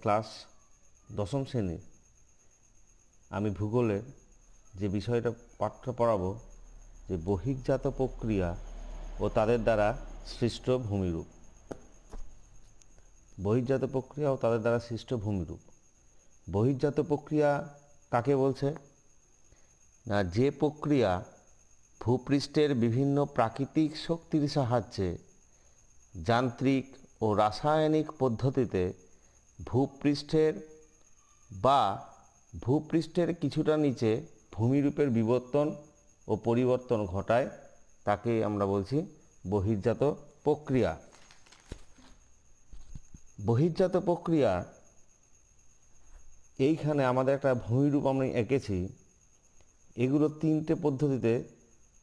Class দশম শ্রেণী আমি ভূগোলের যে বিষয়টা পাঠ্য পড়াবো যে বহির্জাত প্রক্রিয়া ও তাদের দ্বারা সৃষ্ট ভূমিরূপ। বহির্জাত প্রক্রিয়া ও তাদের দ্বারা সৃষ্ট ভূমিরূপ। বহির্জাত প্রক্রিয়া কাকে বলছে না, যে প্রক্রিয়া ভূপৃষ্ঠের বিভিন্ন প্রাকৃতিক শক্তির সাহায্যে যান্ত্রিক ও রাসায়নিক পদ্ধতিতে ভূপৃষ্ঠের কিছুটা নিচে ভূমিরূপের বিবর্তন ও পরিবর্তন ঘটায় তাকে আমরা বলছি বহির্জাত প্রক্রিয়া। বহির্জাত প্রক্রিয়া এইখানে আমাদের একটা ভূমিরূপ আমরা এঁকেছি, এগুলো তিনটে পদ্ধতিতে।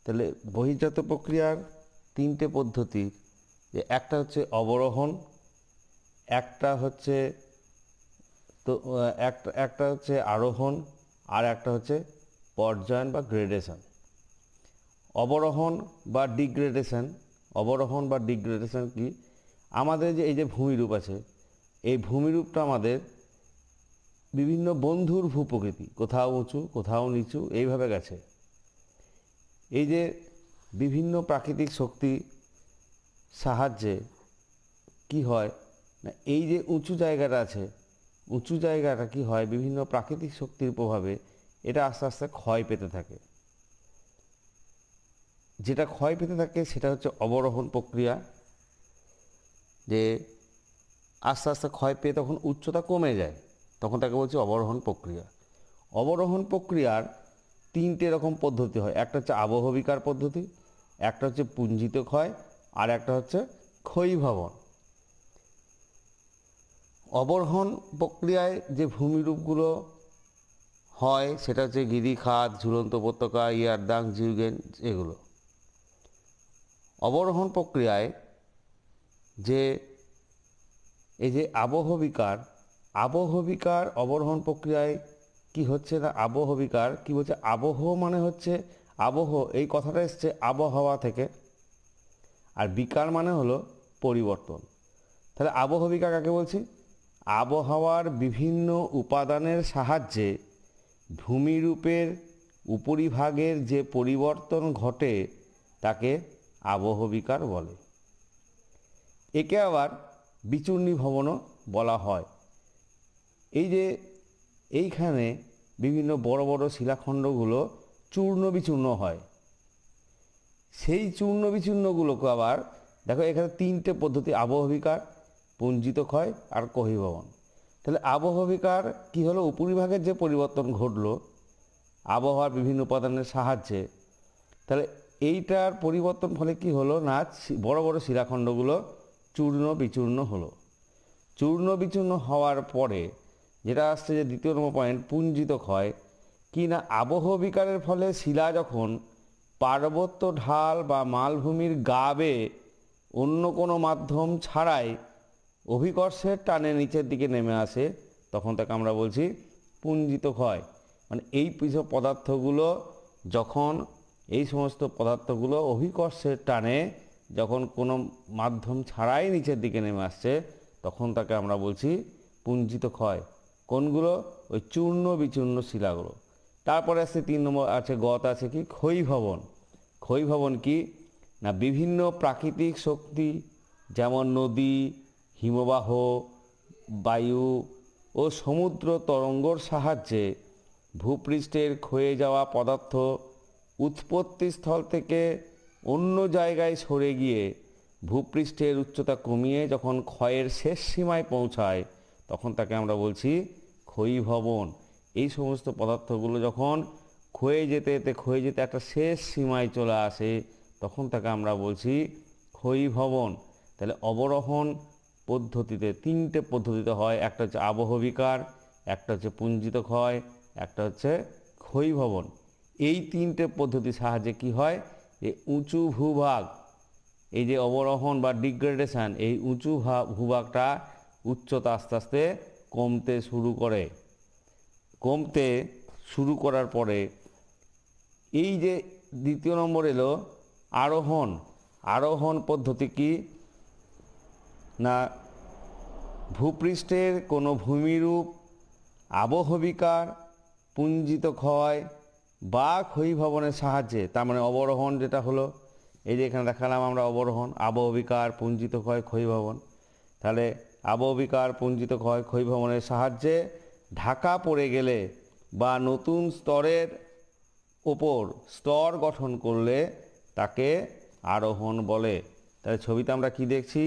তাহলে বহির্জাত প্রক্রিয়ার তিনটে পদ্ধতি, যে একটা হচ্ছে অবরোহণ, একটা হচ্ছে একটা হচ্ছে আরোহণ, আর একটা হচ্ছে পর্যায়ন বা গ্রেডেশন। অবরোহণ বা ডিগ্রেডেশন কি? আমাদের যে এই যে ভূমিরূপ আছে, এই ভূমিরূপটা আমাদের বিভিন্ন বন্ধুর ভূপ্রকৃতি, কোথাও উঁচু কোথাও নিচু এইভাবে গেছে। এই যে বিভিন্ন প্রাকৃতিক শক্তি সাহায্যে কি হয় না, এই যে উঁচু জায়গাটা আছে, উঁচু জায়গাটা কি হয়, বিভিন্ন প্রাকৃতিক শক্তির প্রভাবে এটা আস্তে আস্তে ক্ষয় পেতে থাকে। যেটা ক্ষয় পেতে থাকে সেটা হচ্ছে অবরোহণ প্রক্রিয়া। যে আস্তে আস্তে ক্ষয় পেয়ে তখন উচ্চতা কমে যায়, তখন তাকে বলছি অবরোহণ প্রক্রিয়া। অবরোহণ প্রক্রিয়ার তিনটে রকম পদ্ধতি হয়, একটা হচ্ছে আবহবিকার পদ্ধতি, একটা হচ্ছে পুঞ্জিত ক্ষয়, আর একটা হচ্ছে ক্ষয়ীভবন। অবরোহণ প্রক্রিয়ায় যে ভূমিরূপগুলো হয় সেটা হচ্ছে গিরিখাত, ঝুলন্ত উপত্যকা, ইয়ারদাং, জিউগেন, এগুলো। অবরোহণ প্রক্রিয়ায় যে এই যে আবহবিকার অবরোহণ প্রক্রিয়ায় কি হচ্ছে না, আবহবিকার কি বলছে, আবহ মানে হচ্ছে আবহ, এই কথাটা এসছে আবহাওয়া থেকে, আর বিকার মানে হলো পরিবর্তন। তাহলে আবহবিকার কাকে বলছি? আবহাওয়ার বিভিন্ন উপাদানের সাহায্যে ভূমিরূপের উপরিভাগের যে পরিবর্তন ঘটে তাকে আবহবিকার বলে। একে আবার বিচূর্ণী ভবনও বলা হয়। এই যে এইখানে বিভিন্ন বড় বড় শিলাখণ্ডগুলো চূর্ণ বিচূর্ণ হয়, সেই চূর্ণ বিচূর্ণগুলোকে আবার দেখো এখানে তিনটে পদ্ধতি, আবহবিকার, পুঞ্জিত ক্ষয় আর ক্ষয়ীভবন। তাহলে আবহবিকার কি হলো, উপরিভাগের যে পরিবর্তন ঘটলো আবহাওয়ার বিভিন্ন উপাদানের সাহায্যে, তাহলে এইটার পরিবর্তন ফলে কি হলো না, বড় বড় শিলাখণ্ডগুলো চূর্ণ বিচূর্ণ হলো। চূর্ণ বিচূর্ণ হওয়ার পরে যেটা আসছে যে দ্বিতীয় নম্বর পয়েন্ট, পুঞ্জিত ক্ষয় কি না, আবহবিকারের ফলে শিলা যখন পার্বত্য ঢাল বা মালভূমির গা বেয়ে অন্য কোনো মাধ্যম ছাড়াই অভিকর্ষের টানে নিচের দিকে নেমে আসে, তখন তাকে আমরা বলছি পুঞ্জিত ক্ষয়। মানে এই পদার্থগুলো যখন এই সমস্ত পদার্থগুলো অভিকর্ষের টানে যখন কোনো মাধ্যম ছাড়াই নিচের দিকে নেমে আসছে, তখন তাকে আমরা বলছি পুঞ্জিত ক্ষয়। কোনগুলো? ওই চূর্ণ বিচূর্ণ শিলাগুলো। তারপরে আসছে 3 নম্বর আছে, গত আছে কি, ক্ষয়ীভবন। ক্ষয়ীভবন কি না, বিভিন্ন প্রাকৃতিক শক্তি যেমন নদী, হিমবাহ, বায়ু ও সমুদ্র তরঙ্গর সাহায্যে ভূপৃষ্ঠের ক্ষয়ে যাওয়া পদার্থ উৎপত্তি স্থল থেকে অন্য জায়গায় সরে গিয়ে ভূপৃষ্ঠের উচ্চতা কমিয়ে যখন ক্ষয়ের শেষ সীমায় পৌঁছায়, তখন তাকে আমরা বলছি ক্ষয়ীভবন। এই সমস্ত পদার্থগুলো যখন ক্ষয়ে যেতে একটা শেষ সীমায় চলে আসে, তখন তাকে আমরা বলছি ক্ষয়ীভবন। তাহলে অবরোহণ পদ্ধতিতে তিনটে পদ্ধতিতে হয়, একটা হচ্ছে আবহবিকার, একটা হচ্ছে পুঞ্জিত ক্ষয়, একটা হচ্ছে ক্ষয়ীভবন। এই তিনটে পদ্ধতির সাহায্যে কি হয়, যে উঁচু ভূভাগ, এই যে অবরোহণ বা ডিগ্রেডেশন, এই উঁচু ভূভাগটা উচ্চতা আস্তে আস্তে কমতে শুরু করার পরে এই যে দ্বিতীয় নম্বর এলো আরোহণ পদ্ধতি কি না, ভূপৃষ্ঠের কোনো ভূমিরূপ আবহবিকার, পুঞ্জিত ক্ষয় বা ক্ষয়ীভবনের সাহায্যে, তার মানে অবরোহণ যেটা হলো, এই যে এখানে দেখালাম আমরা অবরোহণ, আবহবিকার, পুঞ্জিত ক্ষয়, ক্ষয়ীভবন, তাহলে আবহবিকার, পুঞ্জিত ক্ষয়, ক্ষয়ীভবনের সাহায্যে ঢাকা পড়ে গেলে বা নতুন স্তরের ওপর স্তর গঠন করলে তাকে আরোহণ বলে। তাহলে ছবিতে আমরা কি দেখছি,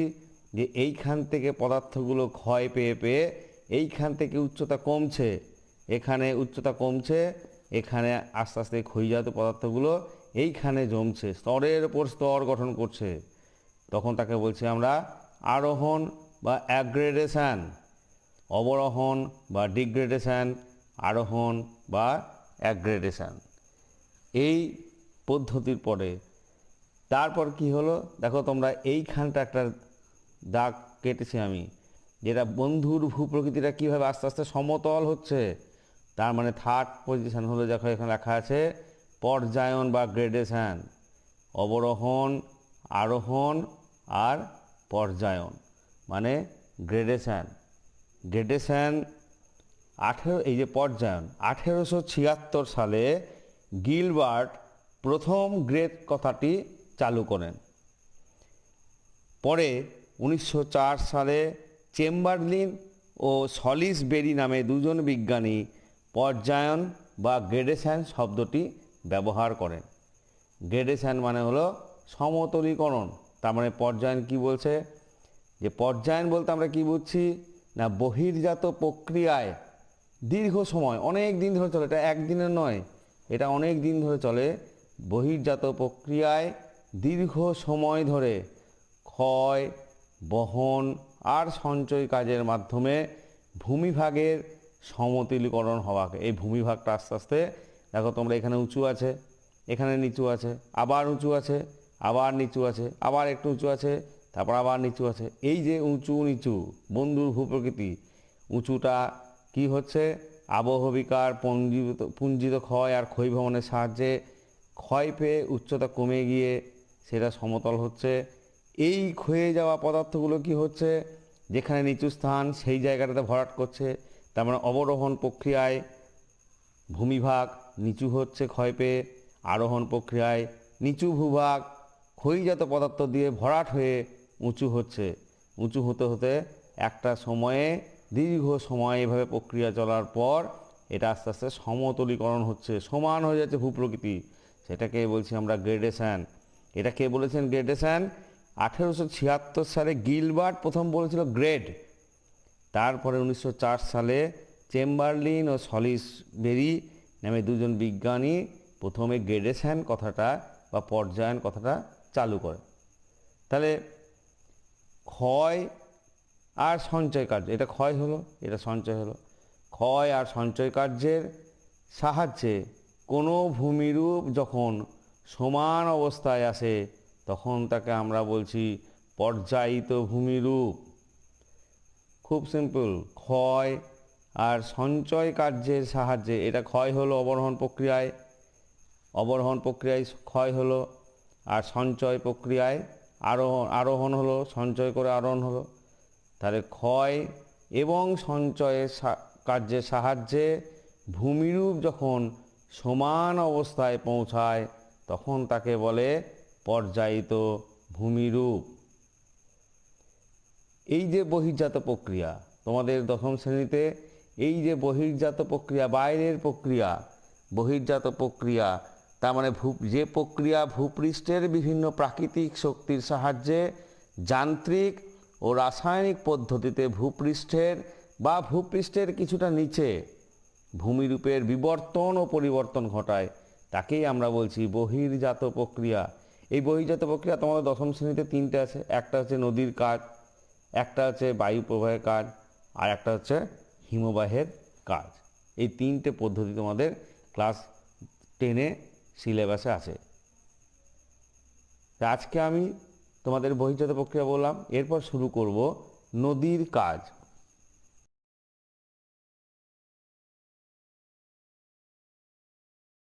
যে এইখান থেকে পদার্থগুলো ক্ষয় পেয়ে পেয়ে এইখান থেকে উচ্চতা কমছে, এখানে উচ্চতা কমছে, এখানে আস্তে আস্তে ক্ষয়ীজাত পদার্থগুলো এইখানে জমছে, স্তরের ওপর স্তর গঠন করছে, তখন তাকে বলছি আমরা আরোহণ বা অ্যাগ্রেডেশন, অবরোহণ বা ডিগ্রেডেশন, আরোহণ বা অ্যাগ্রেডেশন। এই পদ্ধতির পরে তারপর কি হলো দেখো তোমরা, এইখানটা একটা দাগ কেটেছি আমি, যেটা বন্ধুর ভূপ্রকৃতিটা কীভাবে আস্তে আস্তে সমতল হচ্ছে, তার মানে থার্ড পজিশন হলো, দেখো এখানে লেখা আছে পর্যায়ন বা গ্রেডেশন, অবরোহণ, আরোহণ আর পর্যায়ন মানে গ্রেডেশন। গ্রেডেশন এই যে পর্যায়ন 1876 সালে গিলবার্ট প্রথম গ্রেড কথাটি চালু করেন। পরে 1904 সালে চেম্বারলিন ও সলিসবেরি নামে দুজন বিজ্ঞানী পর্যায়ন বা গ্রেডেশন শব্দটি ব্যবহার করেন। গ্রেডেশন মানে হলো সমতলীকরণ, তার মানে পর্যায়ন কি বলছে, যে পর্যায়ন বলতে আমরা কি বুঝছি না, বহির্জাত প্রক্রিয়ায় দীর্ঘ সময়, অনেক দিন ধরে চলে, এটা একদিনের নয়, এটা অনেক দিন ধরে চলে, বহির্জাত প্রক্রিয়ায় দীর্ঘ সময় ধরে ক্ষয়, বহন আর সঞ্চয় কাজের মাধ্যমে ভূমিভাগের সমতলীকরণ হওয়াকে, এই ভূমিভাগটা আস্তে আস্তে, দেখো তোমরা এখানে উঁচু আছে, এখানে নিচু আছে, আবার উঁচু আছে, আবার নিচু আছে, আবার একটু উঁচু আছে, তারপর আবার নিচু আছে, এই যে উঁচু নিচু বন্ধুর ভূপ্রকৃতি, উঁচুটা কি হচ্ছে, আবহবিকার, পুঞ্জিত ক্ষয় আর ক্ষয়ীভবনের সাহায্যে ক্ষয় পেয়ে উচ্চতা কমে গিয়ে সেটা সমতল হচ্ছে। এই ক্ষয়ে যাওয়া পদার্থগুলো কি হচ্ছে, যেখানে নিচু স্থান সেই জায়গাটাতে ভরাট করছে, তার মানে অবরোহণ প্রক্রিয়ায় ভূমিভাগ নিচু হচ্ছে ক্ষয় পেয়ে, আরোহণ প্রক্রিয়ায় নিচু ভূভাগ ক্ষয়ীজাত পদার্থ দিয়ে ভরাট হয়ে উঁচু হচ্ছে, উঁচু হতে হতে একটা সময়ে, দীর্ঘ সময় এভাবে প্রক্রিয়া চলার পর এটা আস্তে আস্তে সমতলীকরণ হচ্ছে, সমান হয়ে যাচ্ছে ভূপ্রকৃতি, সেটাকে বলছি আমরা গ্রেডেশন। এটা কে বলেছেন গ্রেডেশন? 1876 সালে গিলবার্ট প্রথম বলেছিল গ্রেড, তারপরে 1904 সালে চেম্বারলিন ও সলিসবেরি নামে দুজন বিজ্ঞানী প্রথমে গ্রেডেশন কথাটা বা পর্যায়ন কথাটা চালু করে। তাহলে ক্ষয় আর সঞ্চয় কার্য, এটা ক্ষয় হলো, এটা সঞ্চয় হলো, ক্ষয় আর সঞ্চয় কার্যের সাহায্যে কোনো ভূমিরূপ যখন সমান অবস্থায় আসে তখন তাকে আমরা বলছি পর্যায়িত ভূমিরূপ। খুব সিম্পল, ক্ষয় আর সঞ্চয় কার্যের সাহায্যে, এটা ক্ষয় হলো অবরোহণ প্রক্রিয়ায়, অবরোহণ প্রক্রিয়ায় ক্ষয় হলো, আর সঞ্চয় প্রক্রিয়ায় আরোহণ হলো, সঞ্চয় করে আরোহণ হলো। তাহলে ক্ষয় এবং সঞ্চয়ের কার্যের সাহায্যে ভূমিরূপ যখন সমান অবস্থায় পৌঁছায় তখন তাকে বলে পর্যায়িত ভূমিরূপ। এই যে বহির্জাত প্রক্রিয়া, তোমাদের দশম শ্রেণীতে এই যে বহির্জাত প্রক্রিয়া, বাইরের প্রক্রিয়া, বহির্জাত প্রক্রিয়া তার মানে যে প্রক্রিয়া ভূপৃষ্ঠের বিভিন্ন প্রাকৃতিক শক্তির সাহায্যে যান্ত্রিক ও রাসায়নিক পদ্ধতিতে ভূপৃষ্ঠের কিছুটা নিচে ভূমিরূপের বিবর্তন ও পরিবর্তন ঘটায়, তাকেই আমরা বলছি বহির্জাত প্রক্রিয়া। এই বহির্জাত প্রক্রিয়া তোমাদের দশম শ্রেণীতে তিনটে আছে, একটা হচ্ছে নদীর কাজ, একটা হচ্ছে বায়ু প্রবাহের কাজ, আর একটা হচ্ছে হিমবাহের কাজ। এই তিনটে পদ্ধতি তোমাদের ক্লাস 10-এ সিলেবাসে আছে। আজকে আমি তোমাদের বহির্জাত প্রক্রিয়া বললাম, এরপর শুরু করব নদীর কাজ।